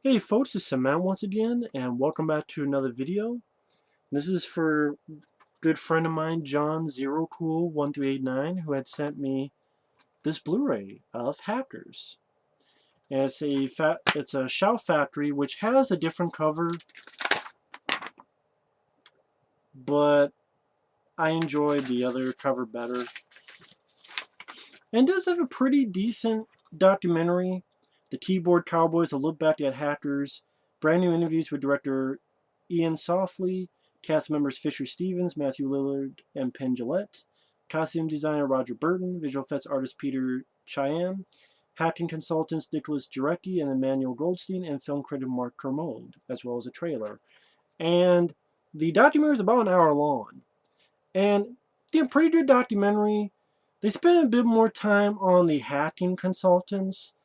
Hey folks, it's Sam once again, and welcome back to another video. This is for a good friend of mine, John0Cool1389, who had sent me this Blu-ray of Hackers. And it's a Shout Factory, which has a different cover, but I enjoyed the other cover better. And does have a pretty decent documentary. The Keyboard Cowboys, a look back at Hackers, brand new interviews with director Iain Softley, cast members Fisher Stevens, Matthew Lillard, and Penn Jillette, costume designer Roger Burton, visual effects artist Peter Cheyenne, hacking consultants Nicholas Jarecki and Emmanuel Goldstein, and film critic Mark Kermode, as well as a trailer. And the documentary is about an hour long. And yeah, pretty good documentary. They spent a bit more time on the hacking consultants.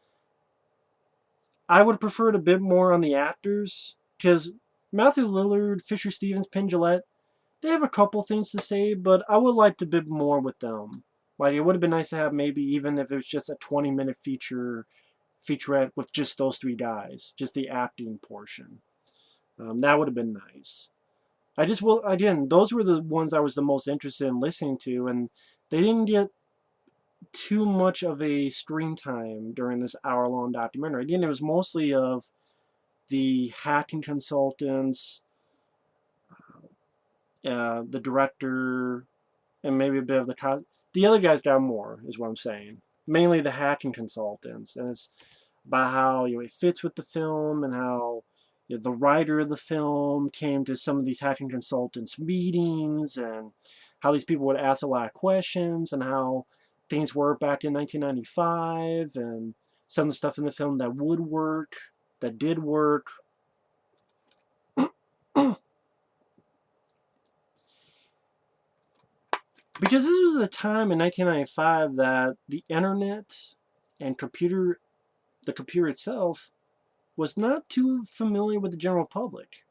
I would have preferred a bit more on the actors, because Matthew Lillard, Fisher Stevens, Penn Jillette, they have a couple things to say, but I would like a bit more with them. Like, it would have been nice to have maybe, even if it was just a 20-minute featurette with just those three guys, just the acting portion. That would have been nice. Again, those were the ones I was the most interested in listening to, and they didn't get too much of a screen time during this hour-long documentary. Again, it was mostly of the hacking consultants, the director, and maybe a bit of the other guys got more, is what I'm saying. Mainly the hacking consultants, and it's about how it fits with the film and how the writer of the film came to some of these hacking consultants meetings and how these people would ask a lot of questions and how things were back in 1995 and some of the stuff in the film that would work, that did work. Because this was a time in 1995 that the internet and the computer itself, was not too familiar with the general public.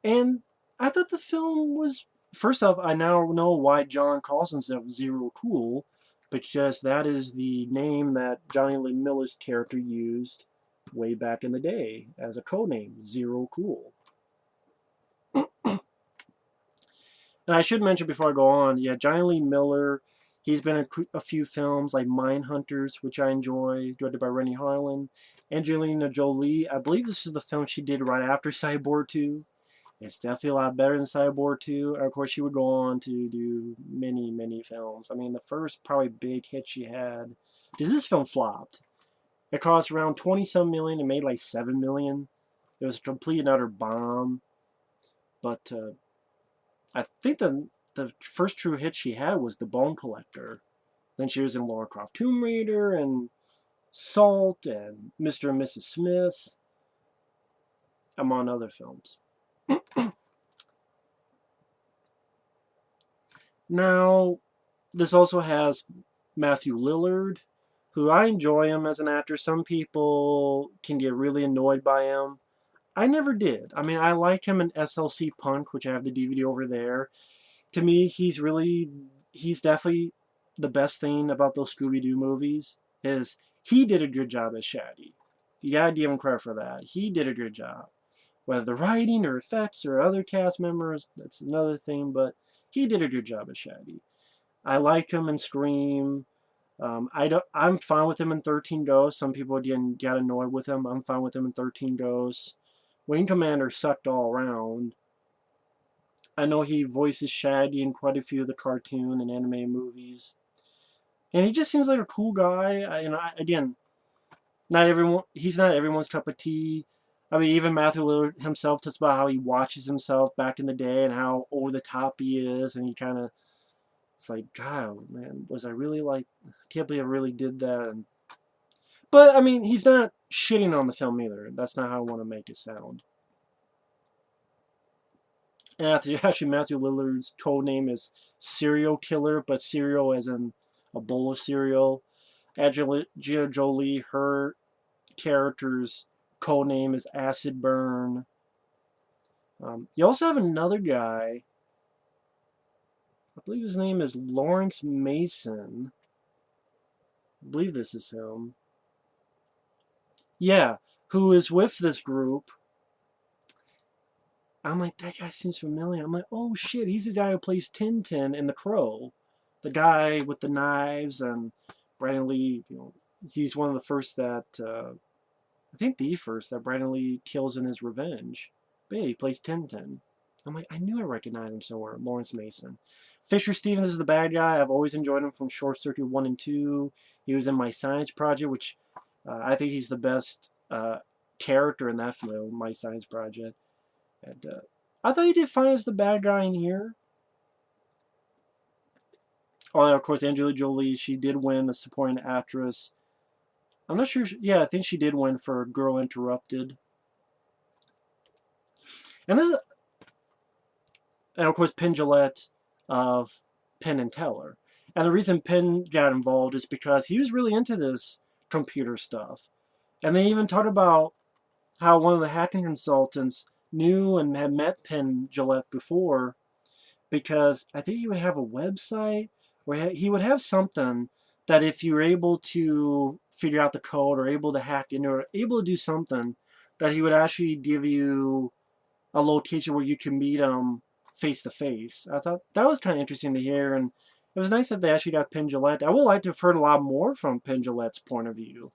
And I thought the film was, first off, I now know why John calls himself Zero Cool, because that is the name that Jonny Lee Miller's character used way back in the day as a codename, Zero Cool. And I should mention before I go on, yeah, Jonny Lee Miller, he's been in a few films like Mindhunters, which I enjoy, directed by Renny Harlin. Angelina Jolie, I believe this is the film she did right after Cyborg 2. It's definitely a lot better than Cyborg 2. And of course, she would go on to do many, many films. I mean, the first probably big hit she had, because this film flopped. It cost around 20-some million and made like 7 million. It was a complete and utter bomb. But I think the first true hit she had was The Bone Collector. Then she was in Lara Croft Tomb Raider and Salt and Mr. and Mrs. Smith, among other films. Now, this also has Matthew Lillard, who I enjoy him as an actor. Some people can get really annoyed by him. I never did. I mean, I like him in SLC Punk, which I have the DVD over there. To me, he's definitely the best thing about those Scooby-Doo movies, is he did a good job as Shaggy. You gotta give him credit for that. He did a good job. Whether the writing or effects or other cast members, that's another thing, but he did a good job as Shaggy. I like him in Scream. I'm fine with him in 13 Ghosts. Some people again got annoyed with him. I'm fine with him in 13 Ghosts. Wing Commander sucked all around. I know he voices Shaggy in quite a few of the cartoon and anime movies. And he just seems like a cool guy. Again, he's not everyone's cup of tea. I mean, even Matthew Lillard himself talks about how he watches himself back in the day and how over the top he is, and he kind of, it's like, God, man, was I really like, I can't believe I really did that. But, I mean, he's not shitting on the film either. That's not how I want to make it sound. And actually, Matthew Lillard's code name is Serial Killer, but cereal as in a bowl of cereal. Angelina Jolie, her character's code name is Acid Burn. You also have another guy, I believe his name is Lawrence Mason. I believe this is him. Yeah, who is with this group. I'm like, that guy seems familiar. I'm like, oh shit, he's the guy who plays Tintin in The Crow. The guy with the knives and Brandon Lee, he's one of the first that, I think the first that Brandon Lee kills in his revenge. But yeah, he plays Tintin. I'm like, I knew I recognized him somewhere. Lawrence Mason. Fisher Stevens is the bad guy. I've always enjoyed him from Short Circuit 1 and 2. He was in My Science Project, which I think he's the best character in that film, My Science Project. And I thought he did fine as the bad guy in here. Oh, yeah, of course, Angelina Jolie, she did win a supporting actress. I'm not sure. Yeah, I think she did win for Girl Interrupted. And this is, and of course, Penn Jillette of Penn and Teller. And the reason Penn got involved is because he was really into this computer stuff. And they even talked about how one of the hacking consultants knew and had met Penn Jillette before, because I think he would have a website where he would have something that if you were able to figure out the code or able to hack into or able to do something, that he would actually give you a location where you can meet him face to face. I thought that was kind of interesting to hear, and it was nice that they actually got Penn Jillette. I would like to have heard a lot more from Penn Jillette's point of view.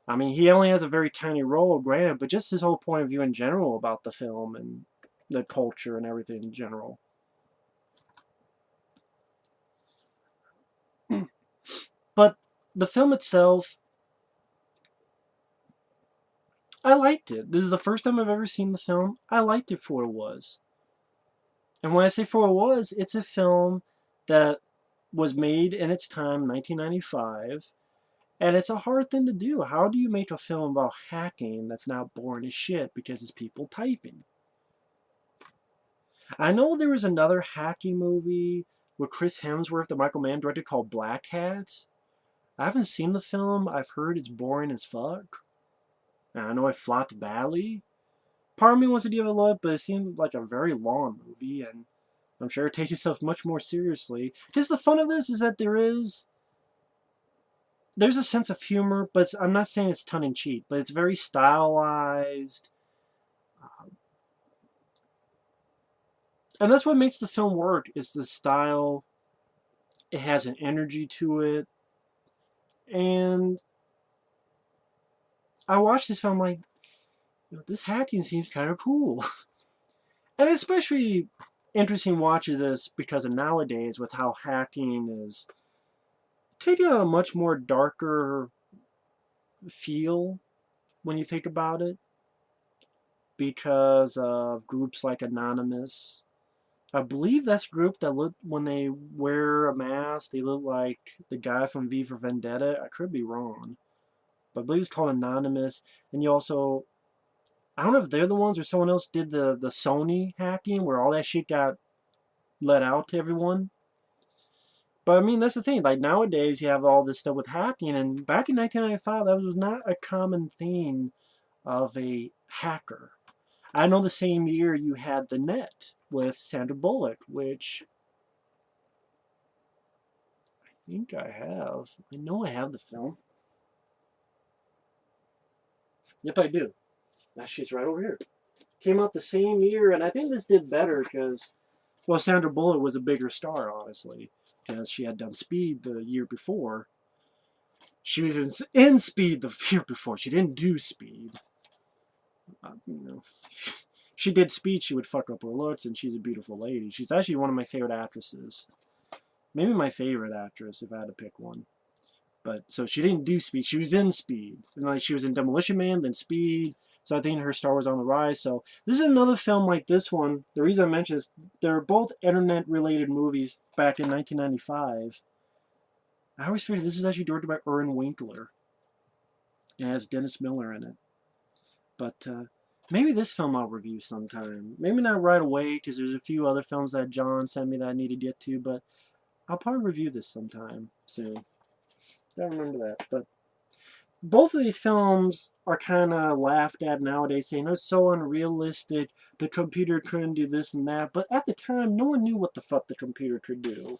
I mean, he only has a very tiny role, granted, but just his whole point of view in general about the film and the culture and everything in general. But the film itself, I liked it. This is the first time I've ever seen the film. I liked it for what it was. And when I say for what it was, it's a film that was made in its time, 1995, and it's a hard thing to do. How do you make a film about hacking that's not boring as shit because it's people typing? I know there was another hacking movie with Chris Hemsworth that Michael Mann directed called Black Hat. I haven't seen the film. I've heard it's boring as fuck. And I know it flopped badly. Part of me wants to give it a look, but it seemed like a very long movie, and I'm sure it takes itself much more seriously. Because the fun of this is that there's a sense of humor, but I'm not saying it's tongue-in-cheek, but it's very stylized. And that's what makes the film work, is the style. It has an energy to it. And I watched this film like, this hacking seems kind of cool. And especially interesting watching this because of nowadays with how hacking is taking on a much more darker feel when you think about it, because of groups like Anonymous. I believe that's a group that look, when they wear a mask, they look like the guy from V for Vendetta. I could be wrong, but I believe it's called Anonymous. And you also, I don't know if they're the ones or someone else did the Sony hacking where all that shit got let out to everyone. But I mean, that's the thing. Like nowadays, you have all this stuff with hacking, and back in 1995, that was not a common thing of a hacker. I know the same year you had The Net with Sandra Bullock, which I think I have. I know I have the film. Yep, I do. That shit's right over here. Came out the same year, and I think this did better because, well, Sandra Bullock was a bigger star, honestly, because she had done Speed the year before. She was in Speed the year before. She didn't do Speed. You know, she did Speed, she would fuck up her looks, and she's a beautiful lady. She's actually one of my favorite actresses. Maybe my favorite actress, if I had to pick one. But, so she didn't do Speed. She was in Speed. And like, she was in Demolition Man, then Speed. So I think her star was on the rise. So this is another film like this one. The reason I mention is they're both internet-related movies back in 1995. I always figured this was actually directed by Irwin Winkler. It has Dennis Miller in it. But maybe this film I'll review sometime. Maybe not right away, because there's a few other films that John sent me that I need to get to. But I'll probably review this sometime soon. I remember that. But both of these films are kind of laughed at nowadays, saying it's so unrealistic, the computer couldn't do this and that. But at the time, no one knew what the fuck the computer could do.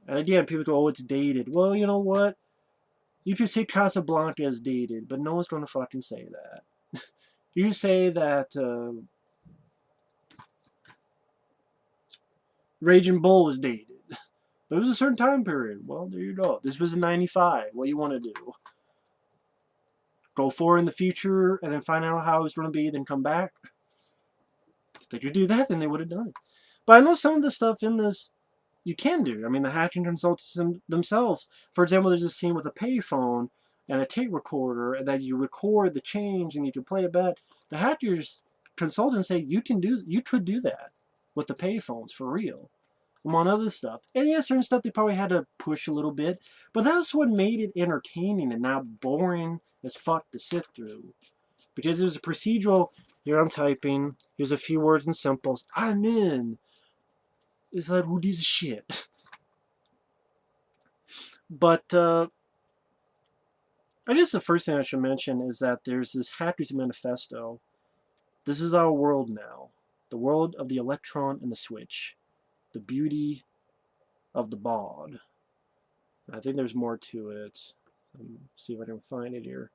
And again, people go, oh, it's dated. Well, you know what? You could say Casablanca is dated, but no one's going to fucking say that. You say that Raging Bull was dated. But it was a certain time period. Well, there you go. This was in 95. What do you want to do? Go forward in the future and then find out how it's going to be, then come back? If they could do that, then they would have done it. But I know some of the stuff in this you can do. I mean, the hacking consultants themselves. For example, there's a scene with a payphone and a tape recorder, and that you record the change and you can play it back. The hackers consultants say you could do that with the payphones for real, among other stuff. And yeah, certain stuff they probably had to push a little bit, but that's what made it entertaining and not boring as fuck to sit through. Because it was a procedural. Here I'm typing. Here's a few words and symbols. I'm in. It's like, who gives a shit? But I guess the first thing I should mention is that there's this Hacker's Manifesto. This is our world now. The world of the electron and the switch. The beauty of the bod. I think there's more to it. See if I can find it here.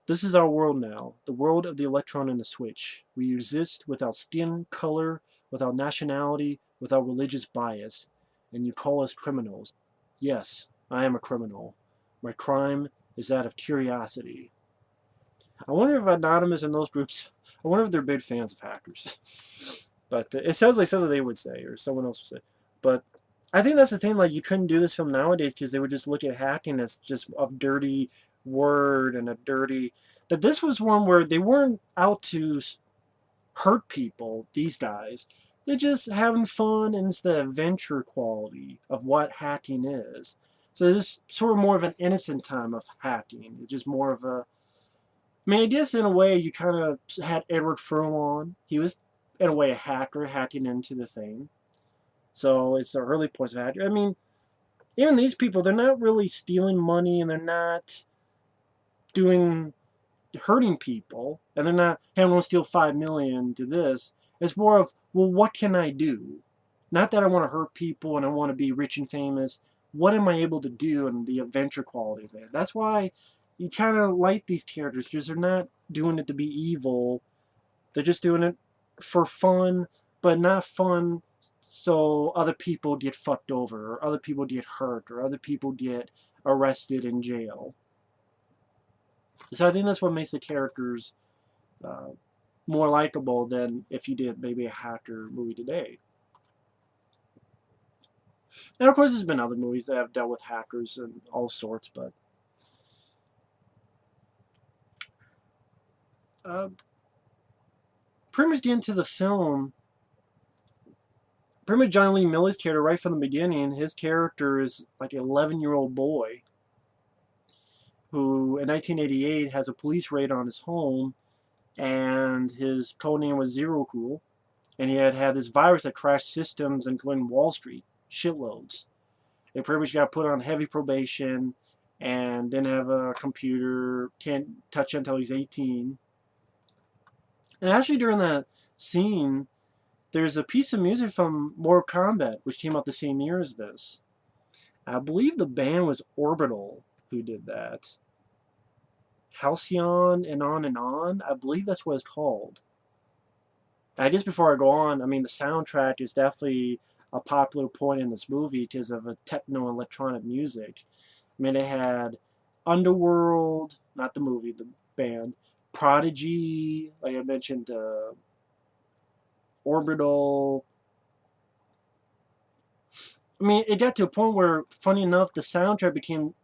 This is our world now, the world of the electron and the switch. We exist without skin, color, without nationality, without religious bias, and you call us criminals. Yes, I am a criminal. My crime is that of curiosity. I wonder if Anonymous and those groups, I wonder if they're big fans of hackers. But it sounds like something they would say, or someone else would say. But I think that's the thing, like, you couldn't do this film nowadays because they would just look at hacking as just a dirty word and a dirty... That this was one where they weren't out to hurt people, these guys. They're just having fun, and it's the adventure quality of what hacking is. So this is sort of more of an innocent time of hacking. It's just more of a... I mean, I guess in a way you kind of had Edward Furlong. He was, in a way, a hacker hacking into the thing. So it's the early points of hacking. I mean, even these people, they're not really stealing money, and they're not hurting people, and they're not, hey, I'm going to steal $5 million to this. It's more of, well, what can I do? Not that I want to hurt people and I want to be rich and famous. What am I able to do, and the adventure quality of it? That's why you kind of like these characters, because they're not doing it to be evil. They're just doing it for fun, but not fun so other people get fucked over, or other people get hurt, or other people get arrested in jail. So I think that's what makes the characters more likable than if you did maybe a hacker movie today. And of course there's been other movies that have dealt with hackers and all sorts, but pretty much getting to the film, pretty much Jonny Lee Miller's character right from the beginning, his character is like an 11-year-old boy who in 1988 has a police raid on his home, and his code name was Zero Cool, and he had this virus that crashed systems including Wall Street, shitloads. They pretty much got put on heavy probation and didn't have a computer, can't touch it until he's 18. And actually during that scene, there's a piece of music from Mortal Kombat, which came out the same year as this. I believe the band was Orbital who did that. Halcyon and On, I believe that's what it's called. I guess before I go on, I mean, the soundtrack is definitely a popular point in this movie because of a techno-electronic music. I mean, it had Underworld, not the movie, the band, Prodigy, like I mentioned, Orbital. I mean, it got to a point where, funny enough, the soundtrack became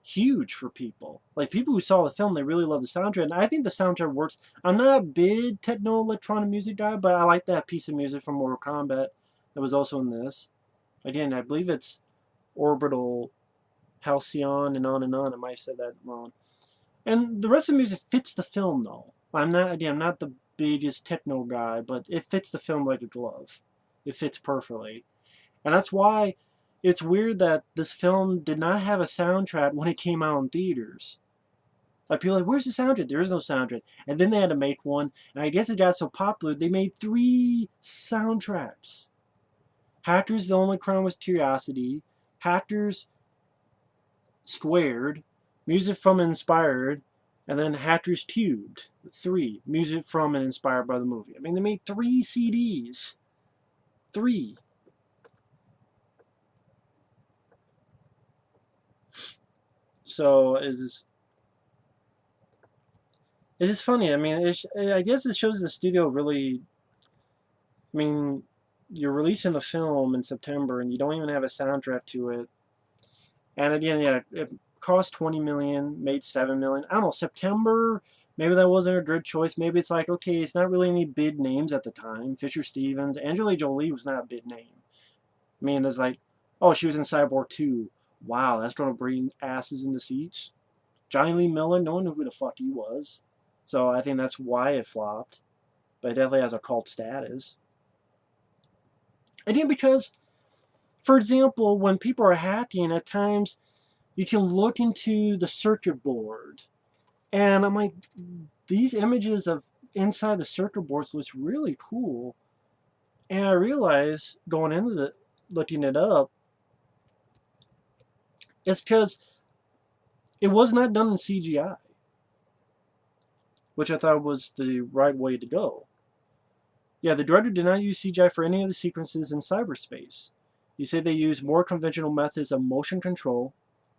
huge for people. Like, people who saw the film, they really loved the soundtrack, and I think the soundtrack works. I'm not a big techno-electronic music guy, but I like that piece of music from Mortal Kombat that was also in this. Again, I believe it's Orbital, Halcyon, and On. I might have said that wrong. And the rest of the music fits the film, though. I'm not the biggest techno guy, but it fits the film like a glove. It fits perfectly. And that's why it's weird that this film did not have a soundtrack when it came out in theaters. Like, people are like, where's the soundtrack? There is no soundtrack. And then they had to make one, and I guess it got so popular, they made 3 soundtracks. Hacker's The Only Crown Was Curiosity, Hackers Squared, music from and inspired, and then Hackers Cubed, 3, music from and inspired by the movie. I mean, they made 3 CDs. 3. So it's just funny. I mean, I guess it shows the studio really. I mean, you're releasing the film in September and you don't even have a soundtrack to it. And again, yeah, it cost $20 million, made $7 million. I don't know, September. Maybe that wasn't a good choice. Maybe it's like, okay, it's not really any big names at the time. Fisher Stevens, Angelina Jolie was not a big name. I mean, there's like, oh, she was in Cyborg 2. Wow, that's going to bring asses in the seats. Jonny Lee Miller, no one knew who the fuck he was. So I think that's why it flopped. But it definitely has a cult status. Again, because, for example, when people are hacking, at times you can look into the circuit board. And I'm like, these images of inside the circuit boards looks really cool. And I realized, going into looking it up, it's because it was not done in CGI, which I thought was the right way to go. Yeah, the director did not use CGI for any of the sequences in cyberspace. He said they used more conventional methods of motion control,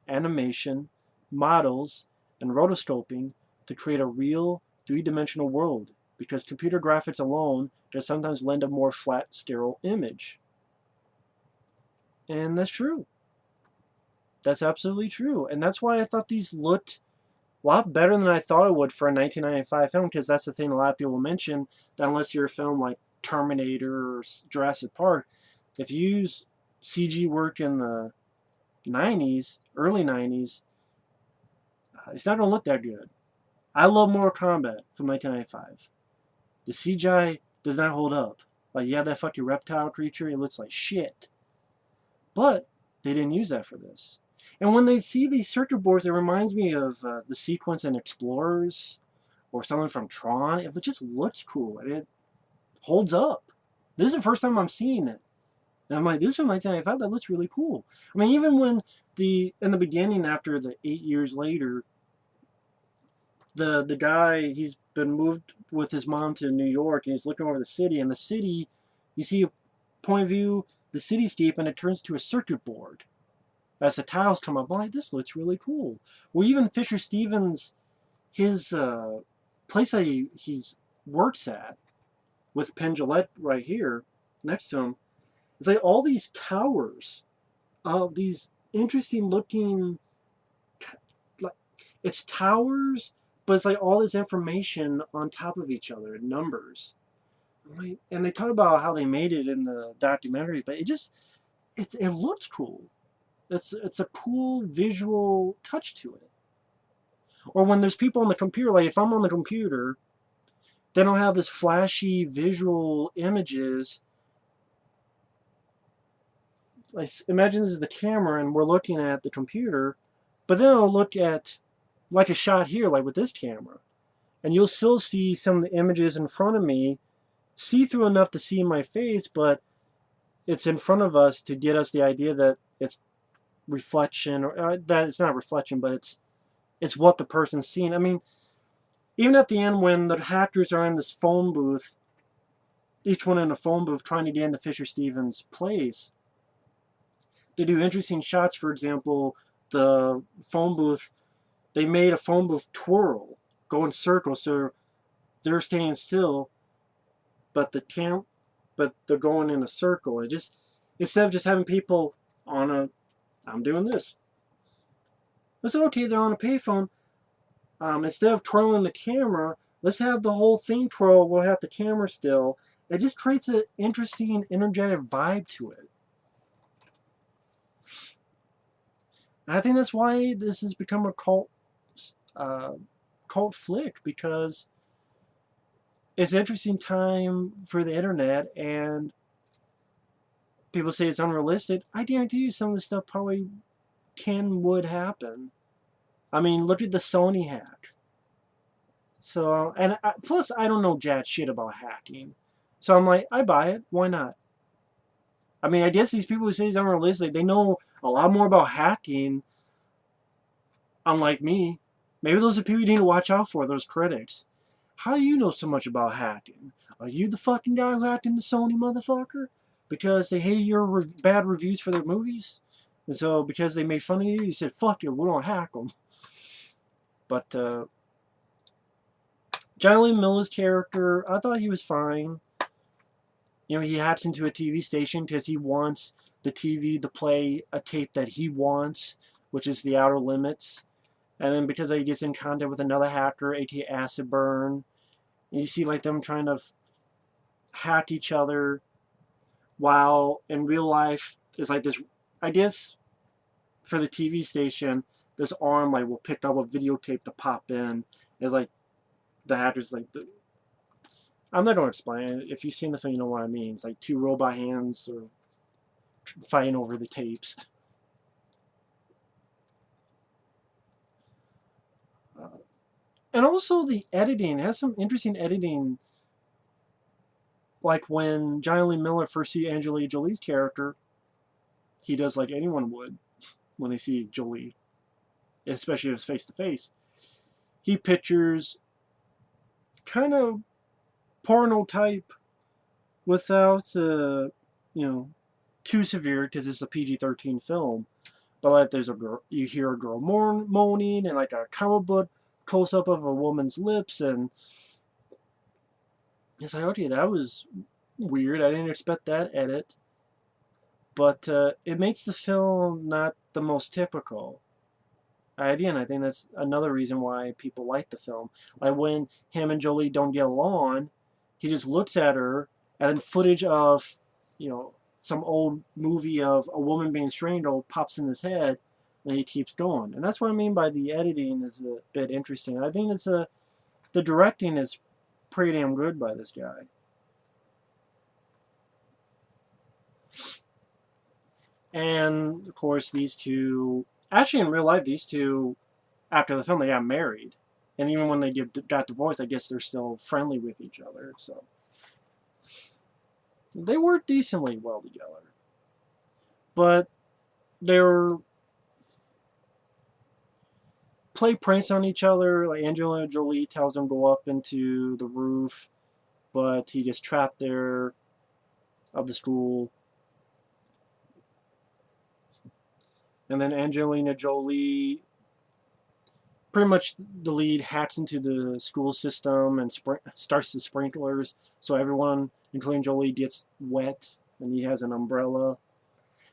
animation, models, and rotoscoping to create a real three-dimensional world, because computer graphics alone can sometimes lend a more flat, sterile image. And that's true. That's absolutely true. And that's why I thought these looked a lot better than I thought it would for a 1995 film, because that's the thing a lot of people mention, that unless you're a film like Terminator or Jurassic Park, if you use CG work in the 90s, early 90s, it's not going to look that good. I love Mortal Kombat from 1995. The CGI does not hold up. Like, you have that fucking reptile creature, it looks like shit. But they didn't use that for this. And when they see these circuit boards, it reminds me of the sequence in Explorers or someone from Tron. It just looks cool and it holds up. This is the first time I'm seeing it. And I'm like, this is from 1995, that looks really cool. I mean, even when in the beginning, after the 8 years later, the guy, he's been moved with his mom to New York and he's looking over the city, and the city, you see a point of view, the cityscape, and it turns to a circuit board. As the tiles come up, I'm like, this looks really cool. Or even Fisher Stevens, his place that he's works at, with Penn Jillette right here next to him, it's like all these towers of these interesting looking, like, it's towers, but it's like all this information on top of each other, numbers. And they talk about how they made it in the documentary, but it looks cool. It's a cool visual touch to it. Or when there's people on the computer, like if I'm on the computer, they don't have this flashy visual images. Like, imagine this is the camera and we're looking at the computer, but then I'll look at like a shot here, like with this camera, and you'll still see some of the images in front of me, see through enough to see my face, but it's in front of us to get us the idea that it's reflection, or that it's not reflection, but it's what the person's seeing. I mean, even at the end when the hackers are in this phone booth, each one in a phone booth trying to get into Fisher Stevens' place, they do interesting shots. For example, the phone booth, they made a phone booth twirl, go in circles, so they're staying still, but they're going in a circle. It just, instead of just having people I'm doing this. It's okay, they're on a payphone. Instead of twirling the camera, let's have the whole thing twirl. We'll have the camera still. It just creates an interesting, energetic vibe to it. And I think that's why this has become a cult flick, because it's an interesting time for the internet, and people say it's unrealistic. I guarantee you some of this stuff probably would happen. I mean, look at the Sony hack. So, and plus I don't know jack shit about hacking. So I'm like, I buy it. Why not? I mean, I guess these people who say he's unrealistic, they know a lot more about hacking, unlike me. Maybe those are people you need to watch out for, those critics. How do you know so much about hacking? Are you the fucking guy who hacked into Sony, motherfucker? Because they hated your bad reviews for their movies? And so, because they made fun of you, you said, fuck you, we don't hack them. But, Jonny Lee Miller's character, I thought he was fine. You know, he hacks into a TV station because he wants the TV to play a tape that he wants, which is The Outer Limits. And then because he gets in contact with another hacker, aka Acid Burn, and you see like them trying to hack each other, while in real life it's like this. I guess for the TV station, this arm like will pick up a videotape to pop in. It's like the hackers like the. I'm not going to explain it. If you've seen the film, you know what I mean. It's like two robot hands sort of fighting over the tapes. And also the editing has some interesting editing. Like when Jonny Lee Miller first sees Angelina Jolie's character, he does like anyone would when they see Jolie, especially if it's face to face. He pictures kind of porno type without, you know, too severe because it's a PG-13 film. But like there's a girl, you hear a girl moaning, and like a comic book close up of a woman's lips, and it's like, okay, that was weird. I didn't expect that edit. But it makes the film not the most typical. Again, I think that's another reason why people like the film. Like when him and Jolie don't get along, he just looks at her, and then footage of, you know, some old movie of a woman being strangled pops in his head, and he keeps going. And that's what I mean by the editing is a bit interesting. I think the directing is pretty damn good by this guy. And of course, these two, actually in real life, these two, after the film, they got married. And even when they got divorced, I guess they're still friendly with each other. So they work decently well together. But they're play pranks on each other. Like Angelina Jolie tells him go up into the roof, but he gets trapped there of the school. And then Angelina Jolie, pretty much the lead, hacks into the school system and starts the sprinklers, so everyone, including Jolie, gets wet, and he has an umbrella.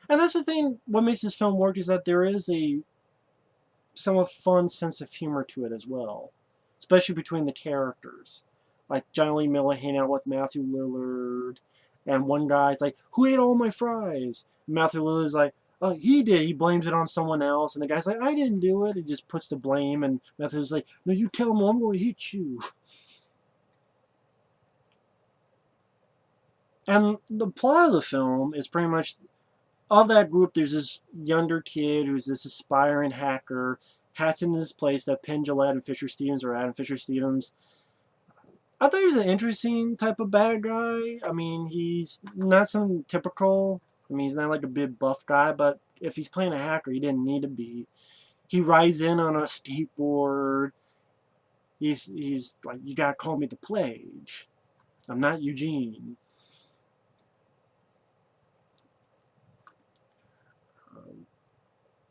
And that's the thing, what makes this film work is that there is a somewhat fun sense of humor to it as well, especially between the characters. Like Jonny Lee Miller hanging out with Matthew Lillard, and one guy's like, who ate all my fries? And Matthew Lillard's like, oh, he did. He blames it on someone else. And the guy's like, I didn't do it. He just puts the blame. And Matthew's like, no, you tell him, I'm going to hit you. And the plot of the film is pretty much, of that group, there's this younger kid who's this aspiring hacker, hacks into this place that Penn Jillette and Fisher Stevens are at. And Fisher Stevens, I thought he was an interesting type of bad guy. I mean, he's not some typical... I mean, he's not like a big buff guy, but if he's playing a hacker, he didn't need to be. He rides in on a skateboard. He's like, you gotta call me the Plague. I'm not Eugene.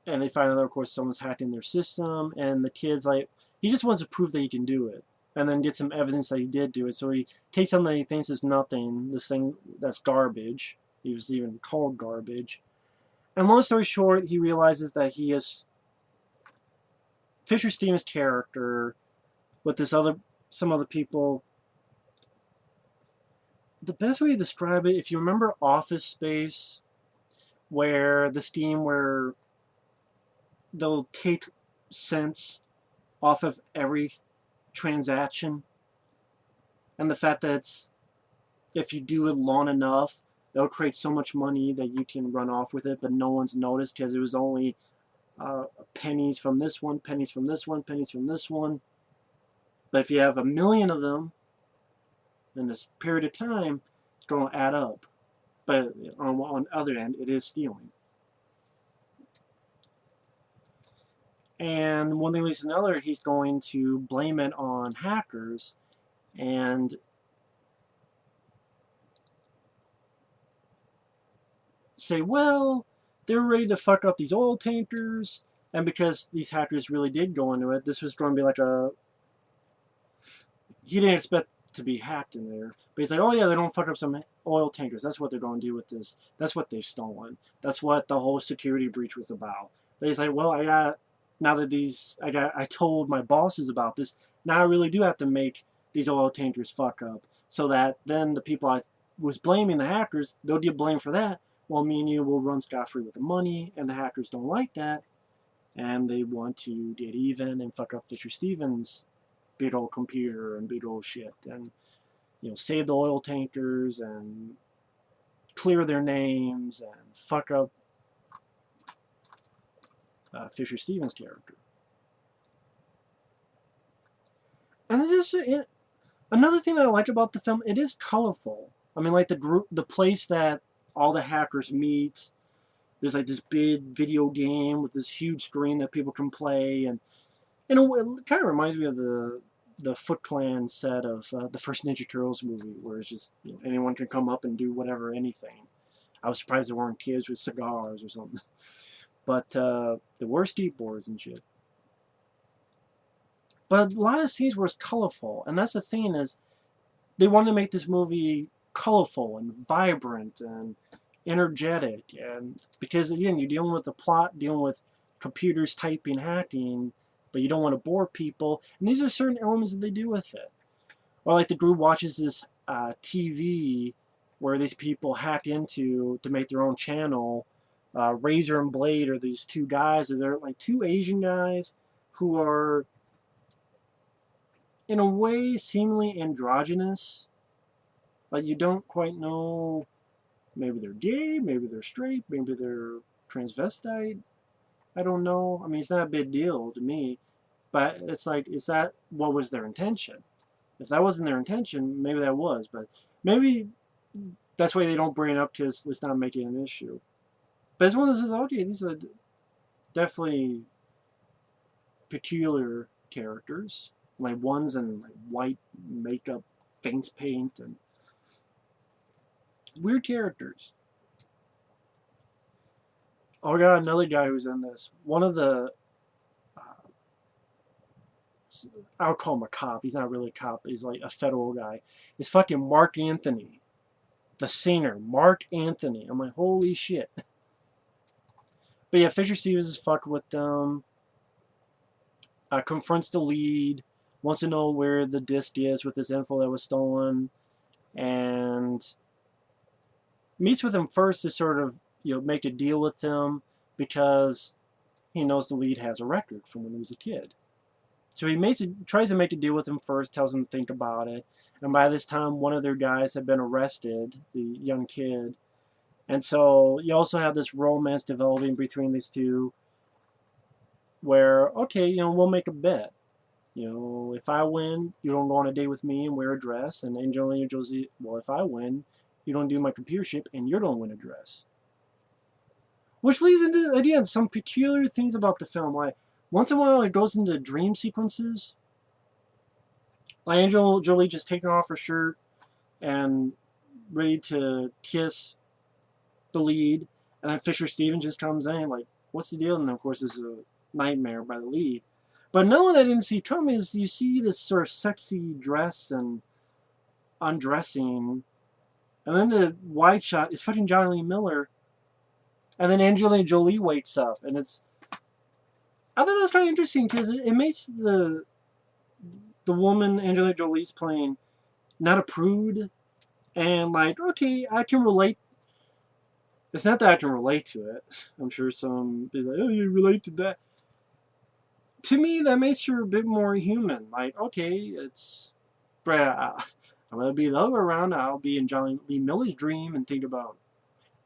And they find out, of course, someone's hacking their system, and the kid's like, he just wants to prove that he can do it, and then get some evidence that he did do it. So he takes something that he thinks is nothing, this thing that's garbage. He was even called garbage. And long story short, he realizes that he is Fisher Stevens' character with some other people. The best way to describe it, if you remember Office Space, where the Steam where they'll take cents off of every transaction, and the fact that if you do it long enough, it'll create so much money that you can run off with it, but no one's noticed because it was only pennies from this one, pennies from this one, pennies from this one. But if you have 1 million of them in this period of time, it's going to add up. But on the other end, it is stealing. And one thing leads to another, he's going to blame it on hackers and say, well, they were ready to fuck up these oil tankers, and because these hackers really did go into it, this was going to be like a... He didn't expect to be hacked in there, but he's like, oh yeah, they don't fuck up some oil tankers. That's what they're going to do with this. That's what they've stolen. That's what the whole security breach was about. But he's like, well, I told my bosses about this. Now I really do have to make these oil tankers fuck up, so that then the people I was blaming, the hackers, they'll get blamed for that. Well, me and you will run scot-free with the money, and the hackers don't like that, and they want to get even and fuck up Fisher Stevens' big old computer and big old shit, and save the oil tankers and clear their names and fuck up Fisher Stevens' character. And this is another thing I like about the film. It is colorful. I mean, like the place that all the hackers meet. There's like this big video game with this huge screen that people can play, and it kind of reminds me of the Foot Clan set of the first Ninja Turtles movie, where it's just anyone can come up and do whatever, anything. I was surprised there weren't kids with cigars or something, but there were skateboards and shit. But a lot of scenes were colorful, and that's the thing, is they wanted to make this movie colorful and vibrant and energetic, and because again, you're dealing with the plot, dealing with computers typing, hacking, but you don't want to bore people, and these are certain elements that they do with it. Or like the group watches this TV where these people hack into to make their own channel. Razor and Blade are these two guys, they're like two Asian guys who are in a way seemingly androgynous. Like you don't quite know, maybe they're gay, maybe they're straight, maybe they're transvestite. I don't know. I mean, it's not a big deal to me, but it's like, is that what was their intention? If that wasn't their intention, maybe that was, but maybe that's why they don't bring it up, because it's not making an issue. But it's one of those, okay, these are definitely peculiar characters. Like one's in like white makeup, face paint, and weird characters. Oh, I got another guy who's in this. One of the, I'll call him a cop. He's not really a cop. He's like a federal guy. It's fucking Mark Anthony, the singer, Mark Anthony. I'm like, holy shit. But yeah, Fisher Stevens is fucked with them. Confronts the lead. Wants to know where the disc is with this info that was stolen, and meets with him first to sort of make a deal with him, because he knows the lead has a record from when he was a kid. So he tries to make a deal with him first, tells him to think about it, and by this time one of their guys had been arrested, the young kid, and so you also have this romance developing between these two, where okay, we'll make a bet. If I win, you don't go on a date with me and wear a dress. And Angelina Jolie, well, if I win, you don't do my computer ship and you don't win a dress. Which leads into, again, some peculiar things about the film. Like, once in a while, it goes into dream sequences. Like Angelina Jolie just taking off her shirt and ready to kiss the lead. And then Fisher Stevens just comes in, like, what's the deal? And of course, this is a nightmare by the lead. But another one I didn't see coming is you see this sort of sexy dress and undressing, and then the wide shot is fucking Jonny Lee Miller, and then Angelina Jolie wakes up, and it's... I thought that was kind of interesting, because it makes the woman Angelina Jolie's playing not a prude, and like, okay, I can relate. It's not that I can relate to it. I'm sure some be like, oh, you relate to that. To me, that makes her a bit more human. Like, okay, it's... I'm going to be the other way around. I'll be in Jonny Lee Miller's dream and think about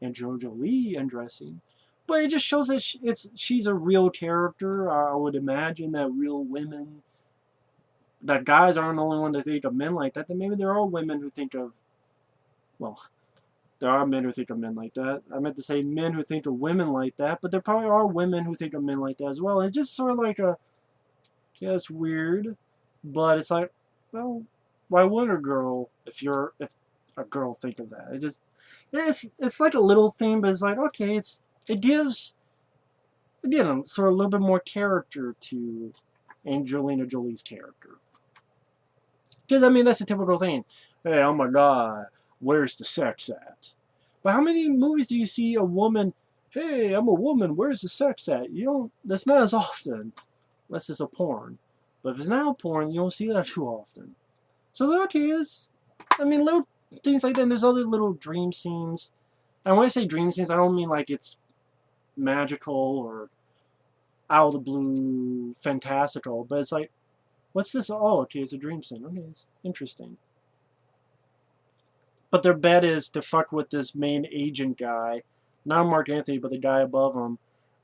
Angelina Jolie undressing. But it just shows that she's a real character. I would imagine that real women... that guys aren't the only one that think of men like that. That maybe there are women who think of... well, There are men who think of men like that. I meant to say men who think of women like that, but there probably are women who think of men like that as well. It's just sort of like yeah, it's weird, but it's like, well, why would a girl, if a girl think of that? It's like a little thing, but it's like, okay, it gives, again, sort of a little bit more character to Angelina Jolie's character. Because, I mean, that's a typical thing. Hey, oh my god, where's the sex at? But how many movies do you see a woman, hey, I'm a woman, where's the sex at? You don't, that's not as often, unless it's a porn. But if it's not a porn, you don't see that too often. So, okay, I mean, little things like that, and there's other little dream scenes. And when I say dream scenes, I don't mean like it's magical or out of the blue, fantastical, but it's like, what's this? Oh, okay, it's a dream scene. Okay, it's interesting. But their bet is to fuck with this main agent guy, not Mark Anthony, but the guy above him,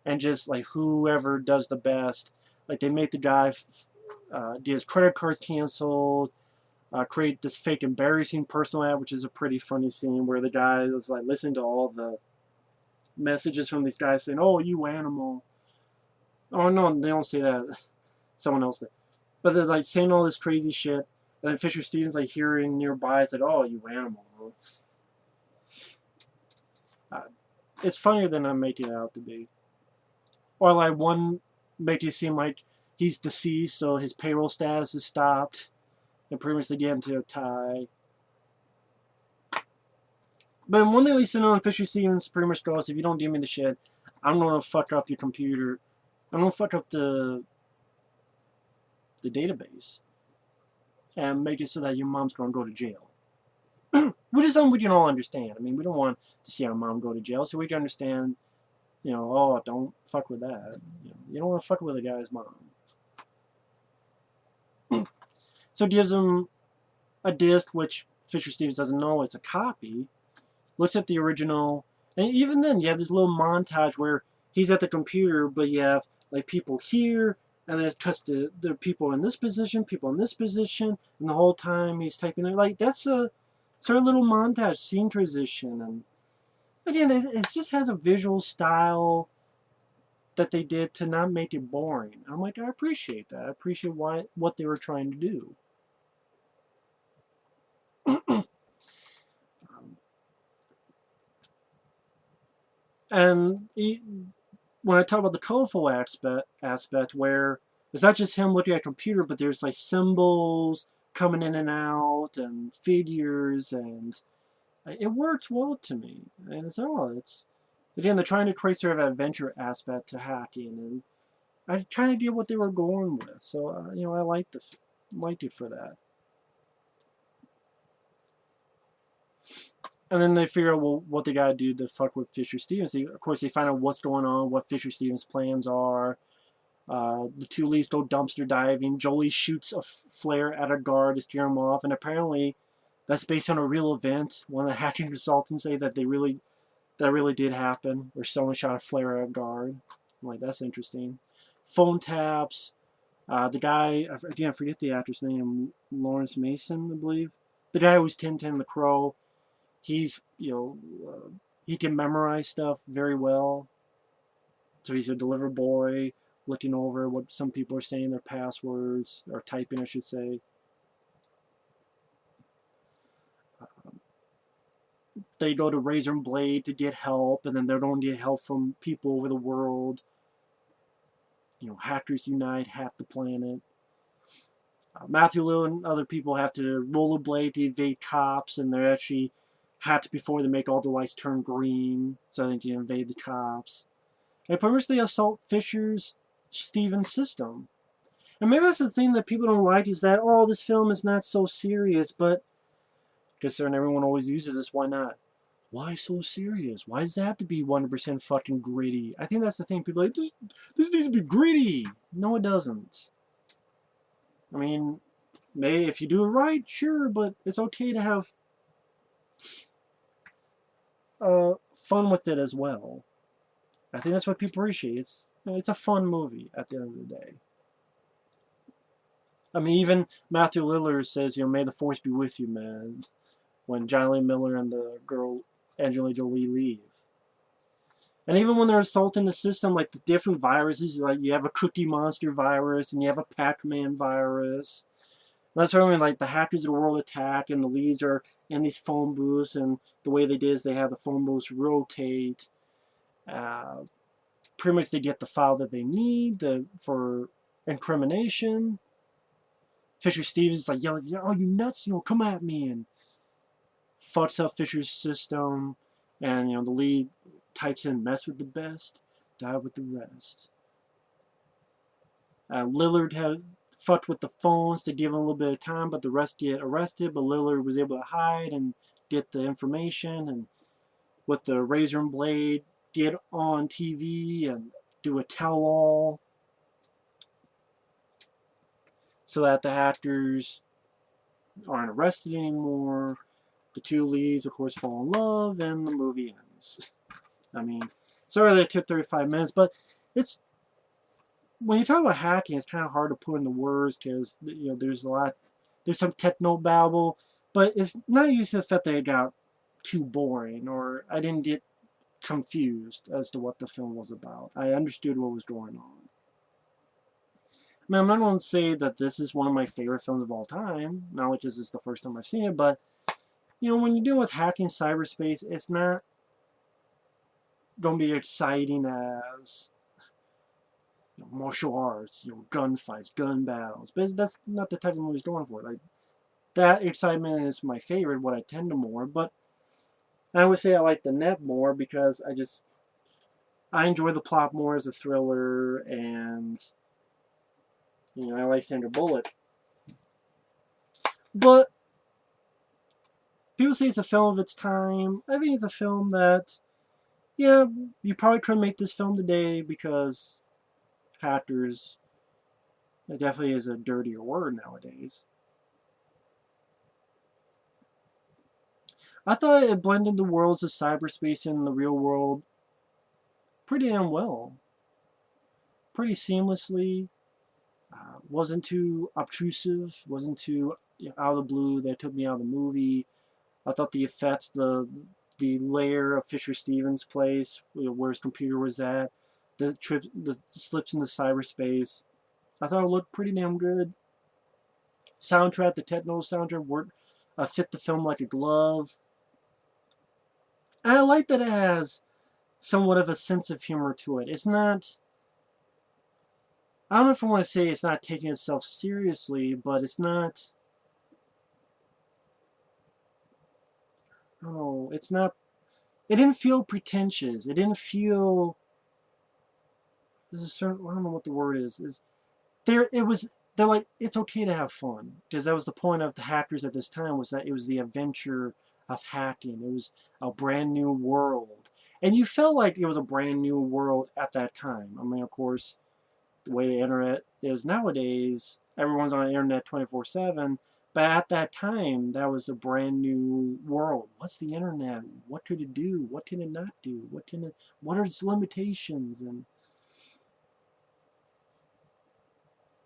and just like whoever does the best. Like they make the guy get his credit cards canceled, create this fake embarrassing personal ad, which is a pretty funny scene where the guy is like listening to all the messages from these guys saying, "Oh, you animal." Oh no, they don't say that. Someone else did. But they're like saying all this crazy shit, and then Fisher Stevens like hearing nearby said, "Oh, you animal." It's funnier than I'm making it out to be. Or like one making it seem like he's deceased, so his payroll status is stopped, and pretty much they get into a tie. But one thing at least you know, on Fisher Stevens pretty much goes, if you don't give me the shit, I'm gonna fuck up your computer. I'm gonna fuck up the database and make it so that your mom's gonna go to jail. Which is something we can all understand. I mean, we don't want to see our mom go to jail, so we can understand, you know, oh, don't fuck with that. You don't want to fuck with a guy's mom. So it gives him a disc, which Fisher Stevens doesn't know it's a copy, looks at the original, and even then you have this little montage where he's at the computer, but you have like people here, and then it cuts to the people in this position, and the whole time he's typing there. Like, that's a sort of little montage, scene transition, and again, it just has a visual style that they did to not make it boring. I'm like, I appreciate that. I appreciate what they were trying to do. And when I talk about the colorful aspect where it's not just him looking at a computer, but there's like symbols coming in and out and figures, and it works well to me. And it's again, they're trying to create sort of an adventure aspect to hacking, and I kind of get what they were going with. So you know, I liked it for that. And then they figure out, well, what they gotta do to fuck with Fisher Stevens. Of course, they find out what's going on, what Fisher Stevens' plans are. The two leads go dumpster diving. Jolie shoots a flare at a guard to scare him off, and apparently that's based on a real event. One of the hacking consultants say that that really did happen, where someone shot a flare at a guard. I'm like, that's interesting. Phone taps. The guy, again, I forget the actor's name, Lawrence Mason, I believe. The guy who was Tintin the Crow. He's, you know, he can memorize stuff very well. So he's a deliver boy, looking over what some people are saying, their passwords, or typing, I should say. They go to Razor and Blade to get help, and then they don't get help from people over the world. You know, Hackers Unite, hack the planet. Matthew Lillard and other people have to rollerblade to evade cops, and they're actually hacked before they make all the lights turn green, so they can invade the cops. And pretty much they assault Fisher's Stevens system. And maybe that's the thing that people don't like, is that, oh, this film is not so serious, but considering everyone always uses this, why not? Why so serious? Why does it have to be 100% fucking gritty? I think that's the thing. People are like, this needs to be gritty. No, it doesn't. I mean, maybe if you do it right, sure, but it's okay to have fun with it as well. I think that's what people appreciate. It's a fun movie at the end of the day. I mean, even Matthew Lillard says, you know, may the force be with you, man. When Jonny Lee Miller and the girl Angelina Jolie leave. And even when they're assaulting the system, like the different viruses, like you have a Cookie Monster virus and you have a Pac-Man virus. And that's what I mean, like the hackers of the world attack, and the leads are in these phone booths, and the way they did is they have the phone booths rotate. Pretty much they get the file that they need for incrimination. Fisher Stevens is like yelling, "Oh, you nuts! Come at me!" and fucks up Fisher's system. And the lead types in, "Mess with the best, die with the rest." Lillard had fucked with the phones to give him a little bit of time, but the rest get arrested. But Lillard was able to hide and get the information, and with the razor and blade, get on TV and do a tell-all so that the hackers aren't arrested anymore. The two leads, of course, fall in love, and the movie ends. I mean, sorry that it took 35 minutes, but it's when you talk about hacking, it's kind of hard to put into words because there's some techno babble, but it's not usually the fact that it got too boring or I didn't get confused as to what the film was about. I understood what was going on. I mean, I'm not going to say that this is one of my favorite films of all time, not like this is the first time I've seen it, but when you deal with hacking cyberspace, it's not going to be exciting as martial arts, gunfights, gun battles. But that's not the type of movie he's going for. Like that excitement is my favorite, what I tend to more. But I would say I like The Net more because I enjoy the plot more as a thriller, and I like Sandra Bullock. But people say it's a film of its time. I think it's a film that, yeah, you probably couldn't make this film today because hackers, it definitely is a dirtier word nowadays. I thought it blended the worlds of cyberspace and the real world pretty damn well. Pretty seamlessly. Wasn't too obtrusive. Wasn't too out of the blue that took me out of the movie. I thought the effects, the layer of Fisher Stevens' place, where his computer was at, the slips into cyberspace, I thought it looked pretty damn good. Soundtrack, the techno soundtrack fit the film like a glove. And I like that it has somewhat of a sense of humor to it. It's not, I don't know if I want to say it's not taking itself seriously, but it's not, it's not, it didn't feel pretentious. It didn't feel, there's a certain, I don't know what the word is they're like, it's okay to have fun, because that was the point of the hackers at this time, was that it was the adventure of hacking. It was a brand new world, and you felt like it was a brand new world at that time. I mean, of course, the way the internet is nowadays, everyone's on the internet 24/7, but at that time, that was a brand new world. What's the internet? What could it do? What can it not do? What are its limitations? And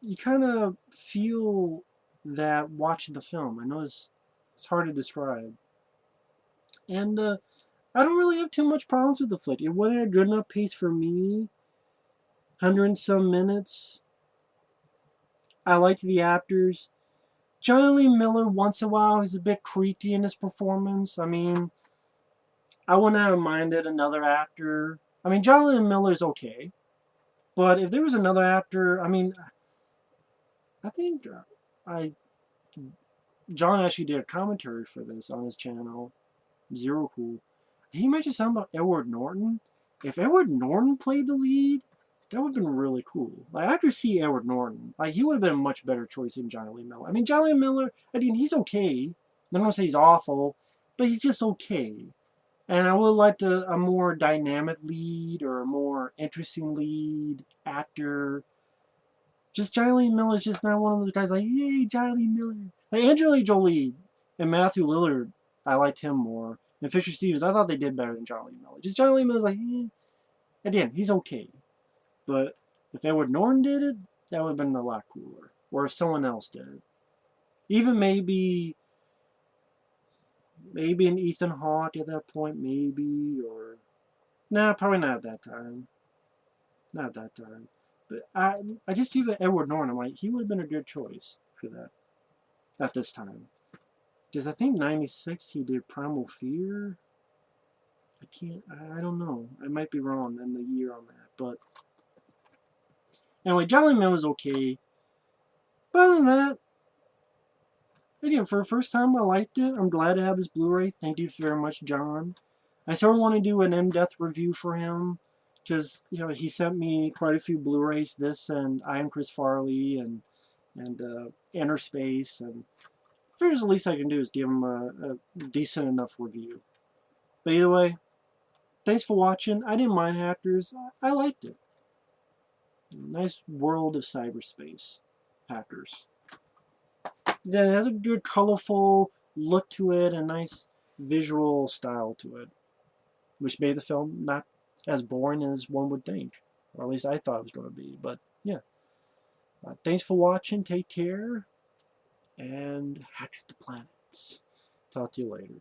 you kind of feel that watching the film. I know it's hard to describe. And I don't really have too much problems with the flick. It went at a good enough pace for me. 100 and some minutes. I liked the actors. Jonny Lee Miller, once in a while, he's a bit creaky in his performance. I mean, I wouldn't have minded another actor. I mean, Jonny Lee Miller's okay. But if there was another actor, I mean, I think John actually did a commentary for this on his channel. Zero Cool. He mentioned something about Edward Norton. If Edward Norton played the lead, that would have been really cool. Like, I could see Edward Norton. Like, he would have been a much better choice than Jonny Lee Miller. I mean, Jonny Lee Miller, I mean, he's okay. I'm not going to say he's awful, but he's just okay. And I would like a more dynamic lead or a more interesting lead actor. Just Jonny Lee Miller's just not one of those guys like, yay, Jonny Lee Miller. Like Angelina Jolie and Matthew Lillard, I liked him more. And Fisher Stevens, I thought they did better than Jonny Lee Miller. Just Jonny Lee Miller's like, again, he's okay. But if Edward Norton did it, that would have been a lot cooler. Or if someone else did it. Even maybe Maybe an Ethan Hawke at that point, maybe, or... Nah, probably not at that time. Not at that time. But I just even Edward Norton, I'm like, he would have been a good choice for that at this time. Because I think 96 he did Primal Fear. I don't know. I might be wrong in the year on that. But anyway, Jonny Lee Miller was okay. But other than that, again, for the first time, I liked it. I'm glad to have this Blu-ray. Thank you very much, John. I sort of want to do an in-depth review for him. Because, you know, he sent me quite a few Blu-rays. This and I Am Chris Farley and Inner Space. And I figure the least I can do is give him a decent enough review. But either way, thanks for watching. I didn't mind Hackers. I liked it. Nice world of cyberspace. Hackers. Then it has a good colorful look to it, a nice visual style to it, which made the film not as boring as one would think, or at least I thought it was going to be. But yeah, thanks for watching. Take care, and hack the planet. Talk to you later.